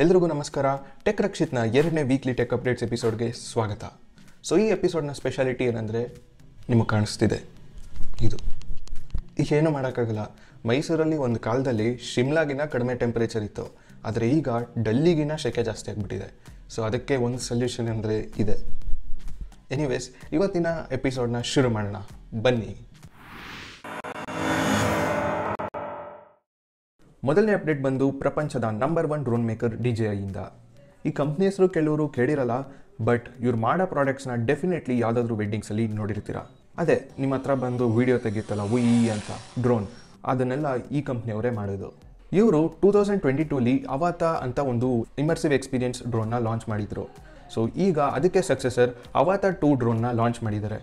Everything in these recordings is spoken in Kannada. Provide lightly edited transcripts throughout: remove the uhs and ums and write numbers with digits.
ಎಲ್ರಿಗೂ ನಮಸ್ಕಾರ. ಟೆಕ್ ರಕ್ಷಿತ್ನ 2ನೇ ವೀಕ್ಲಿ ಟೆಕ್ ಅಪ್ಡೇಟ್ಸ್ ಎಪಿಸೋಡ್ಗೆ ಸ್ವಾಗತ. ಸೊ ಈ ಎಪಿಸೋಡ್ನ ಸ್ಪೆಷಾಲಿಟಿ ಏನಂದರೆ ನಿಮಗೆ ಕಾಣಿಸ್ತಿದೆ ಇದು. ಈಗೇನು ಮಾಡೋಕ್ಕಾಗಲ್ಲ. ಮೈಸೂರಲ್ಲಿ ಒಂದು ಕಾಲದಲ್ಲಿ ಶಿಮ್ಲಾಗಿನ ಕಡಿಮೆ ಟೆಂಪ್ರೇಚರ್ ಇತ್ತು, ಆದರೆ ಈಗ ಡೆಲ್ಲಿಗಿನ ಸೆಕೆ ಜಾಸ್ತಿ ಆಗಿಬಿಟ್ಟಿದೆ. ಸೊ ಅದಕ್ಕೆ ಒಂದು ಸೊಲ್ಯೂಷನ್ ಅಂದರೆ ಇದೆ. ಎನಿವೇಸ್, ಇವತ್ತಿನ ಎಪಿಸೋಡ್ನ ಶುರು ಮಾಡೋಣ ಬನ್ನಿ. ಮೊದಲನೇ ಅಪ್ಡೇಟ್ ಬಂದು ಪ್ರಪಂಚದ ನಂಬರ್ 1 ಡ್ರೋನ್ ಮೇಕರ್ DJI ಇಂದ. ಈ ಕಂಪ್ನಿ ಹೆಸರು ಕೆಲವರು ಕೇಳಿರಲ್ಲ, ಬಟ್ ಇವ್ರು ಮಾಡೋ ಪ್ರಾಡಕ್ಟ್ಸ್ನ ಡೆಫಿನೆಟ್ಲಿ ಯಾವುದಾದ್ರೂ ವೆಡ್ಡಿಂಗ್ಸಲ್ಲಿ ನೋಡಿರ್ತೀರ. ಅದೇ ನಿಮ್ಮ ಹತ್ರ ಬಂದು ವಿಡಿಯೋ ತೆಗಿತ್ತಲ್ಲ ಉಯಿ ಅಂತ ಡ್ರೋನ್, ಅದನ್ನೆಲ್ಲ ಈ ಕಂಪ್ನಿಯವರೇ ಮಾಡೋದು. ಇವರು 2022 ಅವಾತಾ ಅಂತ ಒಂದು ಇಮರ್ಸಿವ್ ಎಕ್ಸ್ಪೀರಿಯನ್ಸ್ ಡ್ರೋನ್ನ ಲಾಂಚ್ ಮಾಡಿದರು. ಸೊ ಈಗ ಅದಕ್ಕೆ ಸಕ್ಸೆಸರ್ ಅವಾತಾ 2 ಡ್ರೋನ್ನ ಲಾಂಚ್ ಮಾಡಿದ್ದಾರೆ.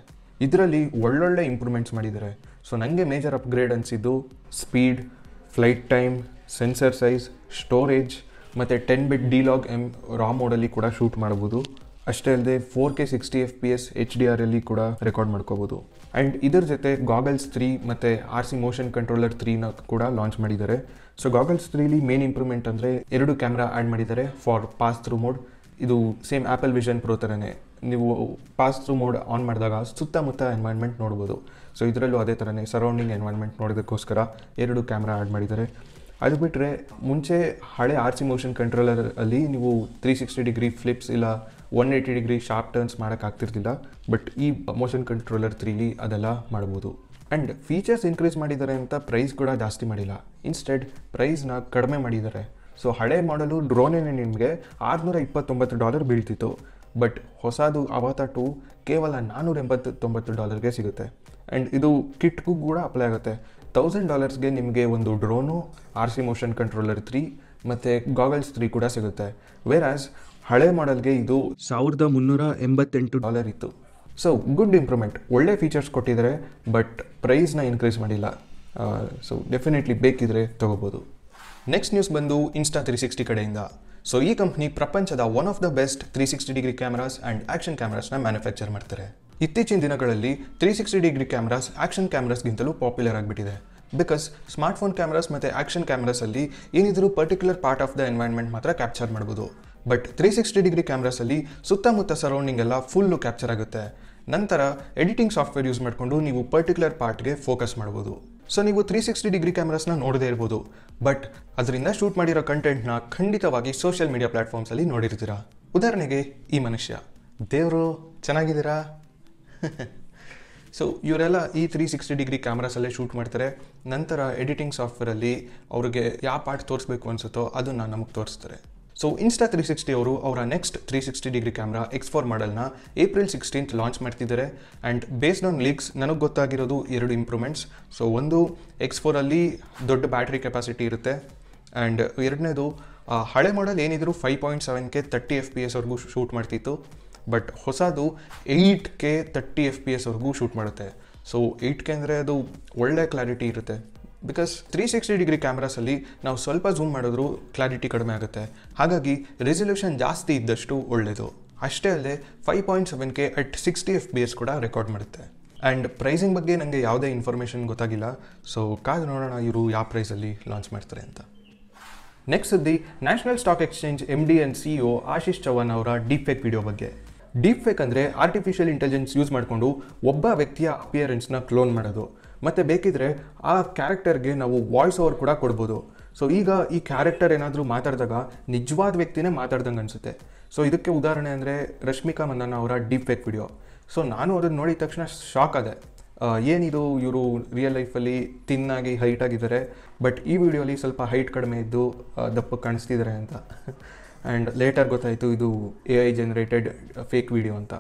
ಇದರಲ್ಲಿ ಒಳ್ಳೊಳ್ಳೆ ಇಂಪ್ರೂವ್ಮೆಂಟ್ಸ್ ಮಾಡಿದ್ದಾರೆ. ಸೊ ನನಗೆ ಮೇಜರ್ ಅಪ್ಗ್ರೇಡ್ ಅನಿಸಿದ್ದು speed, flight time, sensor size, storage ಮತ್ತು 10-bit D-Log M ರಾ ಮೋಡಲ್ಲಿ ಕೂಡ ಶೂಟ್ ಮಾಡ್ಬೋದು. ಅಷ್ಟೇ ಅಲ್ಲದೆ 4K 60 FPS HDR ಕೂಡ ರೆಕಾರ್ಡ್ ಮಾಡ್ಕೋಬೋದು. ಆ್ಯಂಡ್ ಇದರ ಜೊತೆ ಗಾಗಲ್ಸ್ 3 ಮತ್ತು RC ಮೋಷನ್ ಕಂಟ್ರೋಲರ್ 3ನ ಕೂಡ ಲಾಂಚ್ ಮಾಡಿದ್ದಾರೆ. ಸೊ ಗಾಗಲ್ಸ್ 3ಲಿ ಮೇನ್ ಇಂಪ್ರೂವ್ಮೆಂಟ್ ಅಂದರೆ 2 ಕ್ಯಾಮ್ರಾ ಆ್ಯಡ್ ಮಾಡಿದ್ದಾರೆ ಫಾರ್ ಪಾಸ್ ಥ್ರೂ ಮೋಡ್. ಇದು ಸೇಮ್ ಆ್ಯಪಲ್ ವಿಷನ್ ಪ್ರೋ ಥರನೇ, ನೀವು ಪಾಸ್ ಥ್ರೂ ಮೋಡ್ ಆನ್ ಮಾಡಿದಾಗ ಸುತ್ತಮುತ್ತ ಎನ್ವೈರ್ನ್ಮೆಂಟ್ ನೋಡ್ಬೋದು. ಸೊ ಇದರಲ್ಲೂ ಅದೇ ಥರನೇ ಸರೌಂಡಿಂಗ್ ಎನ್ವೈರ್ನ್ಮೆಂಟ್ ನೋಡೋದಕ್ಕೋಸ್ಕರ 2 ಕ್ಯಾಮ್ರಾ ಆ್ಯಡ್ ಮಾಡಿದ್ದಾರೆ. ಅದು ಬಿಟ್ಟರೆ ಮುಂಚೆ ಹಳೆ RC ಮೋಷನ್ ಕಂಟ್ರೋಲರಲ್ಲಿ ನೀವು 360 ಡಿಗ್ರಿ ಫ್ಲಿಪ್ಸ್ ಇಲ್ಲ 180 ಡಿಗ್ರಿ ಶಾರ್ಪ್ ಟರ್ನ್ಸ್ ಮಾಡೋಕ್ಕಾಗ್ತಿರ್ತಿಲ್ಲ, ಬಟ್ ಈ ಮೋಷನ್ ಕಂಟ್ರೋಲರ್ 3ಲಿ ಅದೆಲ್ಲ ಮಾಡ್ಬೋದು. ಆ್ಯಂಡ್ ಫೀಚರ್ಸ್ ಇನ್ಕ್ರೀಸ್ ಮಾಡಿದ್ದಾರೆ ಅಂತ ಪ್ರೈಸ್ ಕೂಡ ಜಾಸ್ತಿ ಮಾಡಿಲ್ಲ, ಇನ್ಸ್ಟೆಡ್ ಪ್ರೈಸ್ನ ಕಡಿಮೆ ಮಾಡಿದ್ದಾರೆ. ಸೊ ಹಳೆ ಮಾಡಲು ಡ್ರೋನೇನೆ ನಿಮಗೆ $629 ಬೀಳ್ತಿತ್ತು, ಬಟ್ ಹೊಸದು ಅವಾತಾ 2 ಕೇವಲ $489 ಸಿಗುತ್ತೆ. ಆ್ಯಂಡ್ ಇದು ಕಿಟ್ಗೂ ಕೂಡ ಅಪ್ಲೈ ಆಗುತ್ತೆ. $1000 ನಿಮಗೆ ಒಂದು ಡ್ರೋನು, RC ಮೋಷನ್ ಕಂಟ್ರೋಲರ್ 3 ಮತ್ತು ಗಾಗಲ್ಸ್ 3 ಕೂಡ ಸಿಗುತ್ತೆ. ವೇರಾಸ್ ಹಳೆ ಮಾಡೆಲ್ಗೆ ಇದು $1388 ಇತ್ತು. ಸೊ ಗುಡ್ ಇಂಪ್ರೂವ್ಮೆಂಟ್, ಒಳ್ಳೆ ಫೀಚರ್ಸ್ ಕೊಟ್ಟಿದ್ದಾರೆ, ಬಟ್ ಪ್ರೈಸ್ನ ಇನ್ಕ್ರೀಸ್ ಮಾಡಿಲ್ಲ. ಸೊ ಡೆಫಿನೆಟ್ಲಿ ಬೇಕಿದ್ರೆ ತೊಗೋಬೋದು. ನೆಕ್ಸ್ಟ್ ನ್ಯೂಸ್ ಬಂದು Insta360 ಕಡೆಯಿಂದ. ಸೊ ಈ ಕಂಪ್ನಿ ಪ್ರಪಂಚದ one of the best 360 degree cameras and action ಕ್ಯಾಮ್ರಾಸ್ನ ಮ್ಯಾನುಫ್ಯಾಕ್ಚರ್ ಮಾಡ್ತಾರೆ. ಇತ್ತೀಚಿನ ದಿನಗಳಲ್ಲಿ 360 ಡಿಗ್ರಿ ಕ್ಯಾಮ್ರಾಸ್ ಆ್ಯಕ್ಷನ್ ಕ್ಯಾಮ್ರಾಸ್ಗಿಂತಲೂ ಪಾಪ್ಯುಲರ್ ಆಗಿಬಿಟ್ಟಿದೆ. ಬಿಕಾಸ್ ಸ್ಮಾರ್ಟ್ಫೋನ್ ಕ್ಯಾಮ್ರಾಸ್ ಮತ್ತು ಆ್ಯಕ್ಷನ್ ಕ್ಯಾಮ್ರಾಸಲ್ಲಿ ಏನಿದ್ರು particular part of the environment ಮಾತ್ರ ಕ್ಯಾಪ್ಚರ್ ಮಾಡ್ಬೋದು. ಬಟ್ 360 ಡಿಗ್ರಿ ಕ್ಯಾಮ್ರಾಸಲ್ಲಿ ಸುತ್ತಮುತ್ತ ಸರೌಂಡಿಂಗ್ ಎಲ್ಲ ಫುಲ್ಲು ಕ್ಯಾಪ್ಚರ್ ಆಗುತ್ತೆ. ನಂತರ ಎಡಿಟಿಂಗ್ ಸಾಫ್ಟ್ವೇರ್ ಯೂಸ್ ಮಾಡಿಕೊಂಡು ನೀವು ಪರ್ಟಿಕ್ಯುಲರ್ ಪಾರ್ಟ್ಗೆ ಫೋಕಸ್ ಮಾಡ್ಬೋದು. ಸೊ ನೀವು 360 ಡಿಗ್ರಿ ಕ್ಯಾಮ್ರಾಸ್ನ ನೋಡದೇ ಇರ್ಬೋದು, ಬಟ್ ಅದರಿಂದ ಶೂಟ್ ಮಾಡಿರೋ ಕಂಟೆಂಟ್ನ ಖಂಡಿತವಾಗಿ ಸೋಷಿಯಲ್ ಮೀಡಿಯಾ ಪ್ಲ್ಯಾಟ್ಫಾರ್ಮ್ಸಲ್ಲಿ ನೋಡಿರ್ತೀರ. ಉದಾಹರಣೆಗೆ ಈ ಮನುಷ್ಯ, ದೇವರು ಚೆನ್ನಾಗಿದ್ದೀರಾ? ಸೊ ಇವರೆಲ್ಲ ಈ 360 ಡಿಗ್ರಿ ಕ್ಯಾಮ್ರಾಸಲ್ಲೇ ಶೂಟ್ ಮಾಡ್ತಾರೆ. ನಂತರ ಎಡಿಟಿಂಗ್ ಸಾಫ್ಟ್ವೇರಲ್ಲಿ ಅವ್ರಿಗೆ ಯಾವ ಪಾರ್ಟ್ ತೋರಿಸ್ಬೇಕು ಅನಿಸುತ್ತೋ ಅದನ್ನು ನಮಗೆ ತೋರಿಸ್ತಾರೆ. ಸೊ Insta360 ಅವರು ಅವರ next 360 degree camera X4 ಮಾಡೆಲ್ನ April 16th launch ಮಾಡ್ತಿದ್ದಾರೆ. ಆ್ಯಂಡ್ ಬೇಸ್ಡ್ ಆನ್ ಲೀಕ್ಸ್ ನನಗೆ ಗೊತ್ತಾಗಿರೋದು 2 ಇಂಪ್ರೂವ್ಮೆಂಟ್ಸ್. ಸೊ ಒಂದು X4ಅಲ್ಲಿ ದೊಡ್ಡ ಬ್ಯಾಟ್ರಿ ಕೆಪಾಸಿಟಿ ಇರುತ್ತೆ, ಆ್ಯಂಡ್ ಎರಡನೇದು ಹಳೆ ಮಾಡೆಲ್ ಏನಿದ್ರು 5.7K 30 FPS ವರೆಗೂ ಶೂಟ್ ಮಾಡ್ತಿತ್ತು, ಬಟ್ ಹೊಸದು 8K 30 FPS ವರೆಗೂ ಶೂಟ್ ಮಾಡುತ್ತೆ. ಸೊ 8K ಅಂದರೆ ಅದು ಒಳ್ಳೆ ಕ್ಲಾರಿಟಿ ಇರುತ್ತೆ. ಬಿಕಾಸ್ 360 ಡಿಗ್ರಿ ಕ್ಯಾಮ್ರಾಸಲ್ಲಿ ನಾವು ಸ್ವಲ್ಪ ಝೂಮ್ ಮಾಡಿದ್ರೂ ಕ್ಲಾರಿಟಿ ಕಡಿಮೆ ಆಗುತ್ತೆ. ಹಾಗಾಗಿ ರೆಸಲ್ಯೂಷನ್ ಜಾಸ್ತಿ ಇದ್ದಷ್ಟು ಒಳ್ಳೆಯದು. ಅಷ್ಟೇ ಅಲ್ಲದೆ 5.7K at 60 FPS ಕೂಡ ರೆಕಾರ್ಡ್ ಮಾಡುತ್ತೆ. ಆ್ಯಂಡ್ ಪ್ರೈಸಿಂಗ್ ಬಗ್ಗೆ ನನಗೆ ಯಾವುದೇ ಇನ್ಫಾರ್ಮೇಷನ್ ಗೊತ್ತಾಗಿಲ್ಲ. ಸೊ ಕಾದು ನೋಡೋಣ ಇವರು ಯಾವ ಪ್ರೈಸಲ್ಲಿ ಲಾಂಚ್ ಮಾಡ್ತಾರೆ ಅಂತ. ನೆಕ್ಸ್ಟ್ ಸುದ್ದಿ national stock exchange MD and CEO Ashish Chauhan ಅವರ ಡೀಪ್ಫೇಕ್ ವಿಡಿಯೋ ಬಗ್ಗೆ. ಡೀಪ್ಫೇಕ್ ಅಂದರೆ ಆರ್ಟಿಫಿಷಿಯಲ್ ಇಂಟೆಲಿಜೆನ್ಸ್ ಯೂಸ್ ಮಾಡಿಕೊಂಡು ಒಬ್ಬ ವ್ಯಕ್ತಿಯ ಅಪಿಯರೆನ್ಸ್ನ ಕ್ಲೋನ್ ಮಾಡೋದು, ಮತ್ತು ಬೇಕಿದ್ರೆ ಆ ಕ್ಯಾರೆಕ್ಟರ್ಗೆ ನಾವು ವಾಯ್ಸ್ ಓವರ್ ಕೂಡ ಕೊಡ್ಬೋದು. ಸೊ ಈಗ ಈ ಕ್ಯಾರೆಕ್ಟರ್ ಏನಾದರೂ ಮಾತಾಡಿದಾಗ ನಿಜವಾದ ವ್ಯಕ್ತಿನೇ ಮಾತಾಡ್ದಂಗೆ ಅನಿಸುತ್ತೆ. ಸೊ ಇದಕ್ಕೆ ಉದಾಹರಣೆ ಅಂದರೆ ರಶ್ಮಿಕಾ ಮಂದಣ್ಣ ಅವರ ಡೀಪ್ಫೇಕ್ ವಿಡಿಯೋ. ಸೊ ನಾನು ಅದನ್ನು ನೋಡಿದ ತಕ್ಷಣ ಶಾಕ್ ಆದೆ. ಏನಿದು, ಇವರು ರಿಯಲ್ ಲೈಫಲ್ಲಿ ತಿನ್ನಾಗಿ ಹೈಟಾಗಿದ್ದಾರೆ, ಬಟ್ ಈ ವಿಡಿಯೋಲಿ ಸ್ವಲ್ಪ ಹೈಟ್ ಕಡಿಮೆ ಇದ್ದು ದಪ್ಪ ಕಾಣಿಸ್ತಿದ್ದಾರೆ ಅಂತ. ಆ್ಯಂಡ್ ಲೇಟರ್ ಗೊತ್ತಾಯಿತು ಇದು AI ಜನರೇಟೆಡ್ ಫೇಕ್ ವಿಡಿಯೋ ಅಂತ.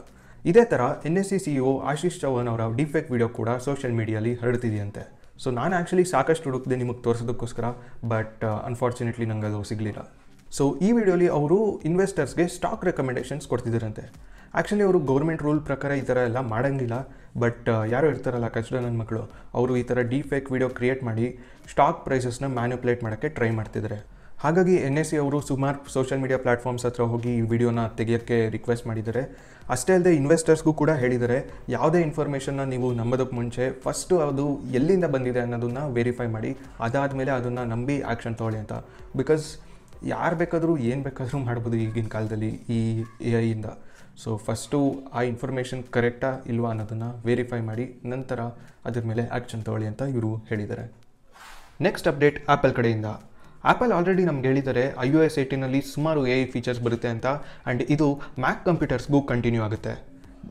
ಇದೇ ಥರ NSE CEO ಆಶೀಶ್ ಚೌಹಾಣ್ ಅವರ ಡೀಪ್ಫೇಕ್ ವಿಡಿಯೋ ಕೂಡ ಸೋಷಿಯಲ್ ಮೀಡಿಯಲ್ಲಿ ಹರಡ್ತಿದೆಯಂತೆ. ಸೊ ನಾನು ಆ್ಯಕ್ಚುಲಿ ಸಾಕಷ್ಟು ಹುಡುಕಿದೆ ನಿಮಗೆ ತೋರಿಸೋದಕ್ಕೋಸ್ಕರ, ಬಟ್ ಅನ್ಫಾರ್ಚುನೇಟ್ಲಿ ನಂಗೆ ಅದು ಸಿಗಲಿಲ್ಲ. ಸೊ ಈ ವಿಡಿಯೋಲಿ ಅವರು ಇನ್ವೆಸ್ಟರ್ಸ್ಗೆ ಸ್ಟಾಕ್ ರೆಕಮೆಂಡೇಷನ್ಸ್ ಕೊಡ್ತಿದ್ದಾರಂತೆ. ಆ್ಯಕ್ಚುಲಿ ಅವರು ಗೌರ್ಮೆಂಟ್ ರೂಲ್ ಪ್ರಕಾರ ಈ ಥರ ಎಲ್ಲ ಮಾಡೋಂಗಿಲ್ಲ, ಬಟ್ ಯಾರೋ ಇರ್ತಾರಲ್ಲ ಕಚ್ಚಡ ನನ್ನ ಮಕ್ಕಳು, ಅವರು ಈ ಥರ ಡೀಪ್ಫೇಕ್ ವಿಡಿಯೋ ಕ್ರಿಯೇಟ್ ಮಾಡಿ ಸ್ಟಾಕ್ ಪ್ರೈಸಸ್ನ ಮ್ಯಾನ್ಯುಪ್ಯುಲೇಟ್ ಮಾಡೋಕ್ಕೆ ಟ್ರೈ ಮಾಡ್ತಿದ್ದಾರೆ. ಹಾಗಾಗಿ NSE ಅವರು ಸುಮಾರು ಸೋಷಿಯಲ್ ಮೀಡಿಯಾ ಪ್ಲ್ಯಾಟ್ಫಾರ್ಮ್ಸ್ ಹತ್ರ ಹೋಗಿ ಈ ವಿಡಿಯೋನ ತೆಗೆಯೋಕ್ಕೆ ರಿಕ್ವೆಸ್ಟ್ ಮಾಡಿದ್ದಾರೆ. ಅಷ್ಟೇ ಅಲ್ಲದೆ ಇನ್ವೆಸ್ಟರ್ಸ್ಗೂ ಕೂಡ ಹೇಳಿದ್ದಾರೆ, ಯಾವುದೇ ಇನ್ಫಾರ್ಮೇಷನ್ನ ನೀವು ನಂಬೋದಕ್ಕೆ ಮುಂಚೆ ಫಸ್ಟು ಅದು ಎಲ್ಲಿಂದ ಬಂದಿದೆ ಅನ್ನೋದನ್ನು ವೆರಿಫೈ ಮಾಡಿ, ಅದಾದಮೇಲೆ ಅದನ್ನು ನಂಬಿ ಆ್ಯಕ್ಷನ್ ತೊಗೊಳ್ಳಿ ಅಂತ. ಬಿಕಾಸ್ ಯಾರು ಬೇಕಾದರೂ ಏನು ಬೇಕಾದರೂ ಮಾಡ್ಬೋದು ಈಗಿನ ಕಾಲದಲ್ಲಿ ಈ AI ಇಂದ. ಸೊ ಫಸ್ಟು ಆ ಇನ್ಫಾರ್ಮೇಷನ್ ಕರೆಕ್ಟಾ ಇಲ್ವಾ ಅನ್ನೋದನ್ನು ವೆರಿಫೈ ಮಾಡಿ ನಂತರ ಅದ್ರ ಮೇಲೆ ಆ್ಯಕ್ಷನ್ ತೊಗೊಳ್ಳಿ ಅಂತ ಇವರು ಹೇಳಿದ್ದಾರೆ. ನೆಕ್ಸ್ಟ್ ಅಪ್ಡೇಟ್ ಆ್ಯಪಲ್ ಕಡೆಯಿಂದ. ಆ್ಯಪಲ್ ಆಲ್ರೆಡಿ ನಮ್ಗೆ ಹೇಳಿದ್ದಾರೆ iOS 18ನಲ್ಲಿ ಸುಮಾರು AI ಫೀಚರ್ಸ್ ಬರುತ್ತೆ ಅಂತ, ಆ್ಯಂಡ್ ಇದು ಮ್ಯಾಕ್ ಕಂಪ್ಯೂಟರ್ಸ್ಗೂ ಕಂಟಿನ್ಯೂ ಆಗುತ್ತೆ.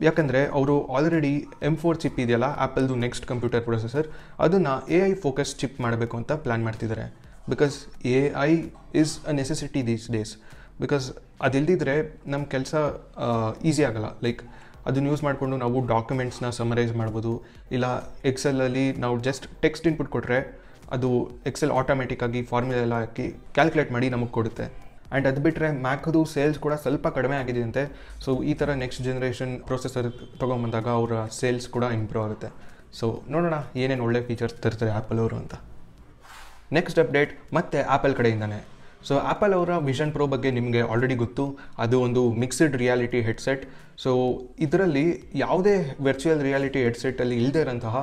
ಯಾಕಂದರೆ ಅವರು ಆಲ್ರೆಡಿ M4 ಚಿಪ್ ಇದೆಯಲ್ಲ ಆ್ಯಪಲ್ದು ನೆಕ್ಸ್ಟ್ ಕಂಪ್ಯೂಟರ್ ಪ್ರೊಸೆಸರ್, ಅದನ್ನು AI ಫೋಕಸ್ ಚಿಪ್ ಮಾಡಬೇಕು ಅಂತ ಪ್ಲ್ಯಾನ್ ಮಾಡ್ತಿದ್ದಾರೆ. Because AI is a necessity these days. Because ಅದಿಲ್ದಿದ್ರೆ ನಮ್ಮ ಕೆಲಸ ಈಸಿ ಆಗಲ್ಲ. ಲೈಕ್ ಅದನ್ನು ಯೂಸ್ ಮಾಡಿಕೊಂಡು ನಾವು ಡಾಕ್ಯುಮೆಂಟ್ಸ್ನ ಸಮರೈಸ್ ಮಾಡ್ಬೋದು, ಇಲ್ಲ ಎಕ್ಸೆಲಲ್ಲಿ ನಾವು ಜಸ್ಟ್ ಟೆಕ್ಸ್ಟ್ ಇನ್ಪುಟ್ ಕೊಟ್ಟರೆ ಅದು ಎಕ್ಸೆಲ್ ಆಟೋಮೆಟಿಕ್ಕಾಗಿ ಫಾರ್ಮುಲಾ ಎಲ್ಲ ಹಾಕಿ ಕ್ಯಾಲ್ಕುಲೇಟ್ ಮಾಡಿ ನಮಗೆ ಕೊಡುತ್ತೆ. ಆ್ಯಂಡ್ ಅದು ಬಿಟ್ಟರೆ ಮ್ಯಾಕ್ದು ಸೇಲ್ಸ್ ಕೂಡ ಸ್ವಲ್ಪ ಕಡಿಮೆ ಆಗಿದೆಯಂತೆ. ಸೊ ಈ ಥರ ನೆಕ್ಸ್ಟ್ ಜನ್ರೇಷನ್ ಪ್ರೊಸೆಸರ್ ತೊಗೊಂಬಂದಾಗ ಅವರ ಸೇಲ್ಸ್ ಕೂಡ ಇಂಪ್ರೂವ್ ಆಗುತ್ತೆ. ಸೊ ನೋಡೋಣ ಏನೇನು ಒಳ್ಳೆ ಫೀಚರ್ಸ್ ತರ್ತಾರೆ ಆ್ಯಪಲ್ ಅವರು ಅಂತ. ನೆಕ್ಸ್ಟ್ ಅಪ್ಡೇಟ್ ಮತ್ತೆ ಆ್ಯಪಲ್ ಕಡೆಯಿಂದನೇ. ಸೊ ಆ್ಯಪಲ್ ಅವರ ವಿಷನ್ ಪ್ರೋ ಬಗ್ಗೆ ನಿಮಗೆ ಆಲ್ರೆಡಿ ಗೊತ್ತು. ಅದು ಒಂದು ಮಿಕ್ಸ್ಡ್ ರಿಯಾಲಿಟಿ ಹೆಡ್ಸೆಟ್. ಸೊ ಇದರಲ್ಲಿ ಯಾವುದೇ ವರ್ಚುವಲ್ ರಿಯಾಲಿಟಿ ಹೆಡ್ಸೆಟ್ಟಲ್ಲಿ ಇಲ್ಲದೇ ಇರೋಂತಹ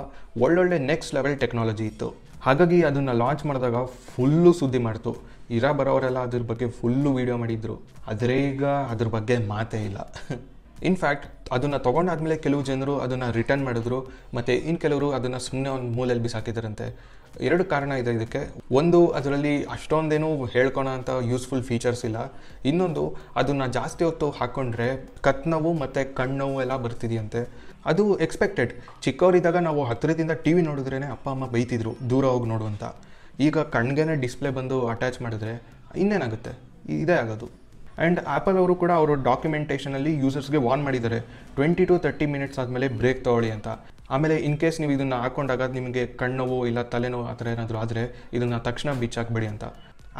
ಒಳ್ಳೊಳ್ಳೆ ನೆಕ್ಸ್ಟ್ ಲೆವೆಲ್ ಟೆಕ್ನಾಲಜಿ ಇತ್ತು. ಹಾಗಾಗಿ ಅದನ್ನು ಲಾಂಚ್ ಮಾಡಿದಾಗ ಫುಲ್ಲು ಸುದ್ದಿ ಮಾಡ್ತು. ಬರೋರೆಲ್ಲ ಅದ್ರ ಬಗ್ಗೆ ಫುಲ್ಲು ವೀಡಿಯೋ ಮಾಡಿದ್ರು. ಆದರೆ ಈಗ ಅದ್ರ ಬಗ್ಗೆ ಮಾತೇ ಇಲ್ಲ. ಇನ್ಫ್ಯಾಕ್ಟ್ ಅದನ್ನು ತೊಗೊಂಡಾದ್ಮೇಲೆ ಕೆಲವು ಜನರು ಅದನ್ನು ರಿಟರ್ನ್ ಮಾಡಿದ್ರು, ಮತ್ತು ಇನ್ನು ಕೆಲವರು ಅದನ್ನು ಸುಮ್ಮನೆ ಒಂದು ಮೂಲೆಯಲ್ಲಿ ಬಿಸಾಕಿದ್ದಾರಂತೆ. 2 ಕಾರಣ ಇದೆ ಇದಕ್ಕೆ. ಒಂದು, ಅದರಲ್ಲಿ ಅಷ್ಟೊಂದೇನು ಹೇಳ್ಕೊಳೋ ಅಂಥ ಯೂಸ್ಫುಲ್ ಫೀಚರ್ಸ್ ಇಲ್ಲ. ಇನ್ನೊಂದು, ಅದನ್ನು ಜಾಸ್ತಿ ಹೊತ್ತು ಹಾಕ್ಕೊಂಡ್ರೆ ಕತ್ನೋವು ಮತ್ತು ಕಣ್ಣೋವು ಎಲ್ಲ ಬರ್ತಿದೆಯಂತೆ. ಅದು ಎಕ್ಸ್ಪೆಕ್ಟೆಡ್. ಚಿಕ್ಕವರಿದ್ದಾಗ ನಾವು ಹತ್ತಿರದಿಂದ TV ನೋಡಿದ್ರೇ ಅಪ್ಪ ಅಮ್ಮ ಬೈತಿದ್ರು ದೂರ ಹೋಗಿ ನೋಡುವಂತ. ಈಗ ಕಣ್ಗೆ ಡಿಸ್ಪ್ಲೇ ಬಂದು ಅಟ್ಯಾಚ್ ಮಾಡಿದ್ರೆ ಇನ್ನೇನಾಗುತ್ತೆ, ಇದೇ ಆಗೋದು. ಆ್ಯಂಡ್ ಆ್ಯಪಲ್ ಅವರು ಕೂಡ ಅವರು ಡಾಕ್ಯುಮೆಂಟೇಷನಲ್ಲಿ ಯೂಸರ್ಸ್ಗೆ ವಾರ್ನ್ ಮಾಡಿದ್ದಾರೆ 20 to 30 ಮಿನಿಟ್ಸ್ ಆದಮೇಲೆ ಬ್ರೇಕ್ ತೊಗೊಳ್ಳಿ ಅಂತ. ಆಮೇಲೆ ಇನ್ ಕೇಸ್ ನೀವು ಇದನ್ನು ಹಾಕ್ಕೊಂಡಾಗ ನಿಮಗೆ ಕಣ್ಣೋವು ಇಲ್ಲ ತಲೆನೋವು ಆ ಥರ ಏನಾದರೂ ಆದರೆ ಇದನ್ನು ತಕ್ಷಣ ಬಿಚ್ಚಾಕಬೇಡಿ ಅಂತ.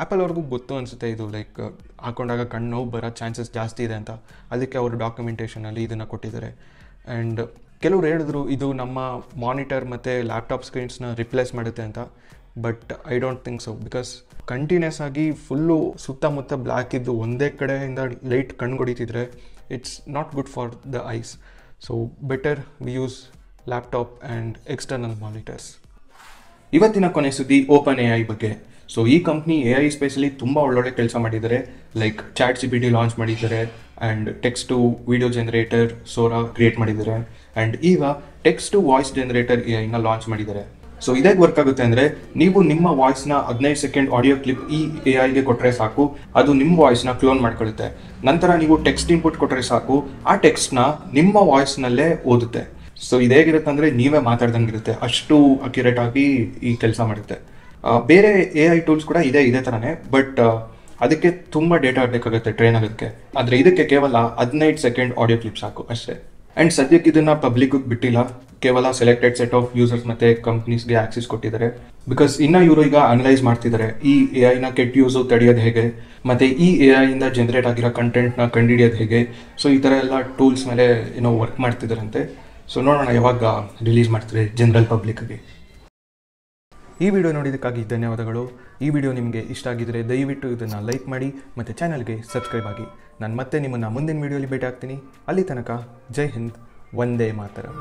ಆ್ಯಪಲ್ ಅವ್ರಿಗೂ ಗೊತ್ತು ಅನಿಸುತ್ತೆ ಇದು ಲೈಕ್ ಹಾಕ್ಕೊಂಡಾಗ ಕಣ್ಣು ನೋವು ಬರೋ ಚಾನ್ಸಸ್ ಜಾಸ್ತಿ ಇದೆ ಅಂತ. ಅದಕ್ಕೆ ಅವರು ಡಾಕ್ಯುಮೆಂಟೇಷನಲ್ಲಿ ಇದನ್ನು ಕೊಟ್ಟಿದ್ದಾರೆ. ಆ್ಯಂಡ್ ಕೆಲವ್ರು ಹೇಳಿದ್ರು ಇದು ನಮ್ಮ ಮಾನಿಟರ್ ಮತ್ತು ಲ್ಯಾಪ್ಟಾಪ್ ಸ್ಕ್ರೀನ್ಸ್ನ ರಿಪ್ಲೇಸ್ ಮಾಡುತ್ತೆ ಅಂತ. But I don't think so. Because continuous ಆಗಿ ಫುಲ್ಲು ಸುತ್ತಮುತ್ತ ಬ್ಲ್ಯಾಕ್ ಇದ್ದು ಒಂದೇ ಕಡೆಯಿಂದ ಲೈಟ್ ಕಣ್ಗೊಡಿತಿದ್ರೆ it's not good for the eyes. So better we use laptop and external monitors. ಇವತ್ತಿನ ಕೊನೆ ಸುದ್ದಿ ಓಪನ್ AI ಬಗ್ಗೆ. ಸೊ ಈ ಕಂಪ್ನಿ AI ಸ್ಪೇಸಲ್ಲಿ ತುಂಬ ಒಳ್ಳೊಳ್ಳೆ ಕೆಲಸ ಮಾಡಿದ್ದಾರೆ. ಲೈಕ್ ChatGPT ಲಾಂಚ್ ಮಾಡಿದ್ದಾರೆ, and text to video generator Sora create ಮಾಡಿದ್ದಾರೆ, ಆ್ಯಂಡ್ ಈಗ ಟೆಕ್ಸ್ಟ್ ಟು ವಾಯ್ಸ್ ಜನರೇಟರ್ AIನ ಲಾಂಚ್ ಮಾಡಿದ್ದಾರೆ. ಸೊ ಇದೇ ವರ್ಕ್ ಆಗುತ್ತೆ ಅಂದರೆ ನೀವು ನಿಮ್ಮ ವಾಯ್ಸ್ನ 15 ಸೆಕೆಂಡ್ ಆಡಿಯೋ ಕ್ಲಿಪ್ ಈ AIಗೆ ಕೊಟ್ಟರೆ ಸಾಕು, ಅದು ನಿಮ್ಮ ವಾಯ್ಸ್ನ ಕ್ಲೋನ್ ಮಾಡ್ಕೊಳ್ಳುತ್ತೆ. ನಂತರ ನೀವು ಟೆಕ್ಸ್ಟ್ ಇನ್ಪುಟ್ ಕೊಟ್ಟರೆ ಸಾಕು, ಆ ಟೆಕ್ಸ್ಟ್ನ ನಿಮ್ಮ ವಾಯ್ಸ್ನಲ್ಲೇ ಓದುತ್ತೆ. ಸೊ ಇದೇಗಿರುತ್ತೆ ಅಂದರೆ ನೀವೇ ಮಾತಾಡ್ದಂಗಿರುತ್ತೆ, ಅಷ್ಟು ಅಕ್ಯುರೇಟ್ ಆಗಿ ಈ ಕೆಲಸ ಮಾಡುತ್ತೆ. ಬೇರೆ AI ಟೂಲ್ಸ್ ಕೂಡ ಇದೇ ಥರನೇ, ಬಟ್ ಅದಕ್ಕೆ ತುಂಬ ಡೇಟಾ ಬೇಕಾಗುತ್ತೆ ಟ್ರೈನ್ ಆಗೋಕ್ಕೆ. ಆದರೆ ಇದಕ್ಕೆ ಕೇವಲ 15 ಸೆಕೆಂಡ್ ಆಡಿಯೋ ಕ್ಲಿಪ್ ಸಾಕು ಅಷ್ಟೇ. ಆ್ಯಂಡ್ ಸದ್ಯಕ್ಕೆ ಇದನ್ನು ಪಬ್ಲಿಕ್ಗೆ ಬಿಟ್ಟಿಲ್ಲ, ಕೇವಲ ಸೆಲೆಕ್ಟೆಡ್ ಸೆಟ್ ಆಫ್ ಯೂಸರ್ಸ್ ಮತ್ತು ಕಂಪ್ನೀಸ್ಗೆ ಆಕ್ಸೆಸ್ ಕೊಟ್ಟಿದ್ದಾರೆ. ಬಿಕಾಸ್ ಇನ್ನು ಇವರು ಈಗ ಅನಲೈಸ್ ಮಾಡ್ತಿದ್ದಾರೆ ಈ AIನ ಕೆಟ್ಟ ಯೂಸು ತಡೆಯೋದು ಹೇಗೆ, ಮತ್ತು ಈ AIಯಿಂದ ಜನರೇಟ್ ಆಗಿರೋ ಕಂಟೆಂಟ್ನ ಕಂಡುಹಿಡಿಯೋದು ಹೇಗೆ. ಸೊ ಈ ಥರ ಎಲ್ಲ ಟೂಲ್ಸ್ ಮೇಲೆ ಏನೋ ವರ್ಕ್ ಮಾಡ್ತಿದ್ದಾರಂತೆ. ಸೊ ನೋಡೋಣ ಯಾವಾಗ ರಿಲೀಸ್ ಮಾಡ್ತಾರೆ ಜನರಲ್ ಪಬ್ಲಿಕ್ಗೆ. ಈ ವಿಡಿಯೋ ನೋಡಿದ್ದಕ್ಕಾಗಿ ಧನ್ಯವಾದಗಳು. ಈ ವಿಡಿಯೋ ನಿಮಗೆ ಇಷ್ಟ ಆಗಿದ್ದರೆ ದಯವಿಟ್ಟು ಇದನ್ನು ಲೈಕ್ ಮಾಡಿ ಮತ್ತು ಚಾನಲ್ಗೆ ಸಬ್ಸ್ಕ್ರೈಬ್ ಆಗಿ. ನಾನು ಮತ್ತೆ ನಿಮ್ಮನ್ನು ಮುಂದಿನ ವಿಡಿಯೋಲಿ ಭೇಟಿ ಆಗ್ತೀನಿ. ಅಲ್ಲಿ ತನಕ ಜೈ ಹಿಂದ್, ವಂದೇ ಮಾತರಂ.